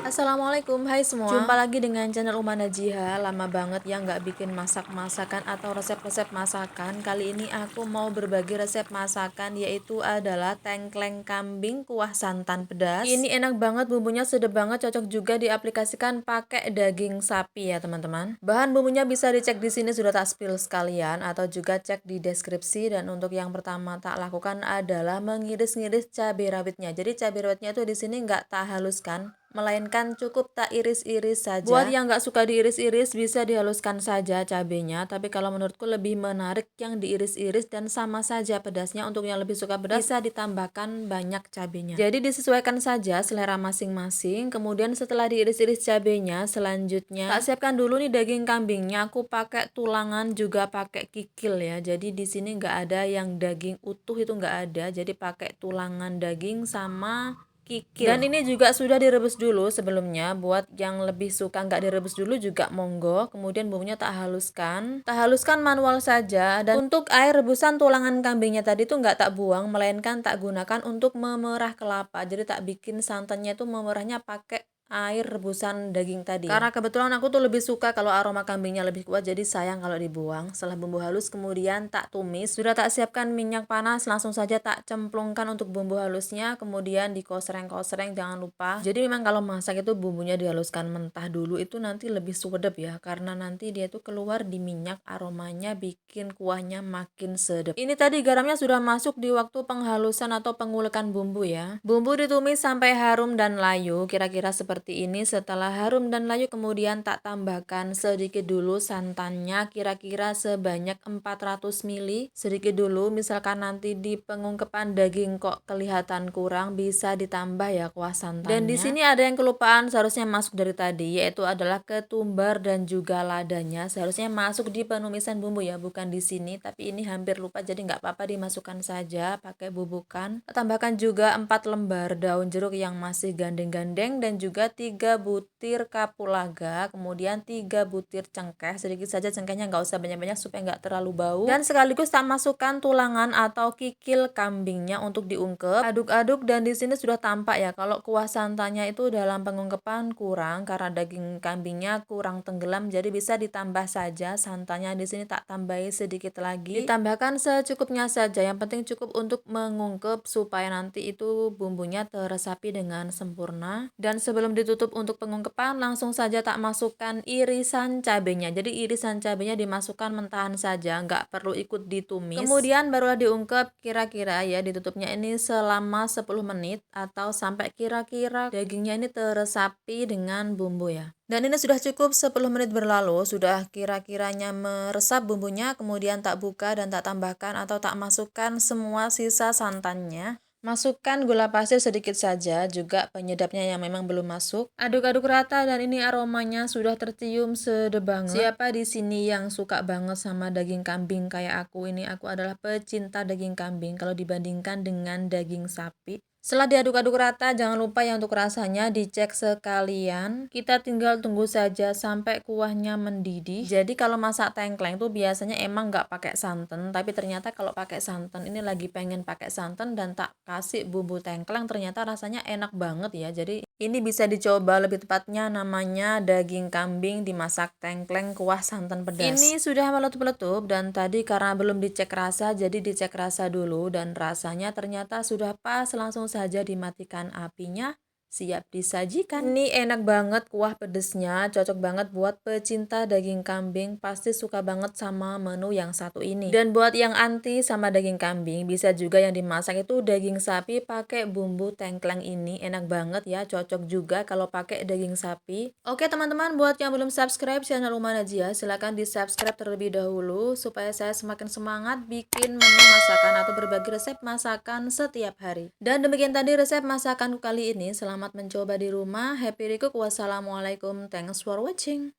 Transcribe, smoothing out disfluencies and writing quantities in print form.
Assalamualaikum, hai semua. Jumpa lagi dengan channel Uma Najiha. Lama banget ya nggak bikin masak-masakan atau resep-resep masakan. Kali ini aku mau berbagi resep masakan, yaitu adalah tengkleng kambing kuah santan pedas. Ini enak banget, bumbunya sedap banget, cocok juga diaplikasikan pakai daging sapi ya teman-teman. Bahan bumbunya bisa dicek di sini, sudah tak spill sekalian, atau juga cek di deskripsi. Dan untuk yang pertama tak lakukan adalah mengiris-ngiris cabai rawitnya. Jadi cabai rawitnya itu di sini nggak tak haluskan, melainkan cukup tak iris-iris saja. Buat yang nggak suka diiris-iris bisa dihaluskan saja cabenya, tapi kalau menurutku lebih menarik yang diiris-iris dan sama saja pedasnya. Untuk yang lebih suka pedas bisa ditambahkan banyak cabenya. Jadi disesuaikan saja selera masing-masing. Kemudian setelah diiris-iris cabenya, selanjutnya tak siapkan dulu nih daging kambingnya. Aku pakai tulangan juga pakai kikil ya. Jadi di sini nggak ada yang daging utuh, itu nggak ada. Jadi pakai tulangan daging sama kikil. Dan ini juga sudah direbus dulu sebelumnya. Buat yang lebih suka nggak direbus dulu juga monggo. Kemudian bumbunya tak haluskan manual saja. Dan untuk air rebusan tulangan kambingnya tadi tuh nggak tak buang, melainkan tak gunakan untuk memerah kelapa. Jadi tak bikin santannya tuh memerahnya pakai air rebusan daging tadi ya. Karena kebetulan aku tuh lebih suka kalau aroma kambingnya lebih kuat, jadi sayang kalau dibuang. Setelah bumbu halus kemudian tak tumis, sudah tak siapkan minyak panas, langsung saja tak cemplungkan untuk bumbu halusnya, kemudian dikosreng-kosreng jangan lupa. Jadi memang kalau masak itu bumbunya dihaluskan mentah dulu, itu nanti lebih sedap ya, karena nanti dia tuh keluar di minyak, aromanya bikin kuahnya makin sedap. Ini tadi garamnya sudah masuk di waktu penghalusan atau pengulekan bumbu ya. Bumbu ditumis sampai harum dan layu, kira-kira seperti ini. Setelah harum dan layu kemudian tak tambahkan sedikit dulu santannya, kira-kira sebanyak 400 ml. Sedikit dulu, misalkan nanti di pengungkepan daging kok kelihatan kurang, bisa ditambah ya kuah santannya. Dan di sini ada yang kelupaan seharusnya masuk dari tadi, yaitu adalah ketumbar dan juga ladanya. Seharusnya masuk di penumisan bumbu ya, bukan di sini, tapi ini hampir lupa, jadi nggak apa-apa dimasukkan saja pakai bubukan. Tambahkan juga 4 lembar daun jeruk yang masih gandeng-gandeng, dan juga 3 butir kapulaga, kemudian 3 butir cengkeh, sedikit saja cengkehnya, nggak usah banyak-banyak supaya nggak terlalu bau. Dan sekaligus tak masukkan tulangan atau kikil kambingnya untuk diungkep. Aduk-aduk, dan di sini sudah tampak ya kalau kuah santannya itu dalam pengungkepan kurang karena daging kambingnya kurang tenggelam, jadi bisa ditambah saja santannya. Di sini tak tambahi sedikit lagi, ditambahkan secukupnya saja, yang penting cukup untuk mengungkep supaya nanti itu bumbunya teresapi dengan sempurna. Dan sebelum ditutup untuk pengungkepan, langsung saja tak masukkan irisan cabenya. Jadi irisan cabenya dimasukkan mentahan saja, nggak perlu ikut ditumis. Kemudian barulah diungkep, kira-kira ya ditutupnya ini selama 10 menit atau sampai kira-kira dagingnya ini teresapi dengan bumbu ya. Dan ini sudah cukup 10 menit berlalu, sudah kira-kiranya meresap bumbunya, kemudian tak buka dan tak tambahkan atau tak masukkan semua sisa santannya. Masukkan gula pasir sedikit saja, juga penyedapnya yang memang belum masuk. Aduk-aduk rata, dan ini aromanya sudah tercium sedap banget. Siapa di sini yang suka banget sama daging kambing kayak aku ini? Aku adalah pecinta daging kambing kalau dibandingkan dengan daging sapi. Setelah diaduk-aduk rata, jangan lupa ya untuk rasanya dicek sekalian. Kita tinggal tunggu saja sampai kuahnya mendidih. Jadi kalau masak tengkleng tuh biasanya emang nggak pakai santan, tapi ternyata kalau pakai santan, ini lagi pengen pakai santan dan tak kasih bumbu tengkleng, ternyata rasanya enak banget ya. Jadi ini bisa dicoba, lebih tepatnya namanya daging kambing dimasak tengkleng kuah santan pedas. Ini sudah meletup-letup, dan tadi karena belum dicek rasa, jadi dicek rasa dulu, dan rasanya ternyata sudah pas. Langsung saja dimatikan apinya, siap disajikan. Ini enak banget kuah pedesnya, cocok banget buat pecinta daging kambing, pasti suka banget sama menu yang satu ini. Dan buat yang anti sama daging kambing, bisa juga yang dimasak itu daging sapi pakai bumbu tengkleng ini, enak banget ya, cocok juga kalau pakai daging sapi. Oke teman-teman, buat yang belum subscribe channel Uma Najiha, silahkan di subscribe terlebih dahulu supaya saya semakin semangat bikin menu masakan atau berbagi resep masakan setiap hari. Dan demikian tadi resep masakanku kali ini. Selamat mencoba di rumah. Happy recook. Wassalamualaikum. Thanks for watching.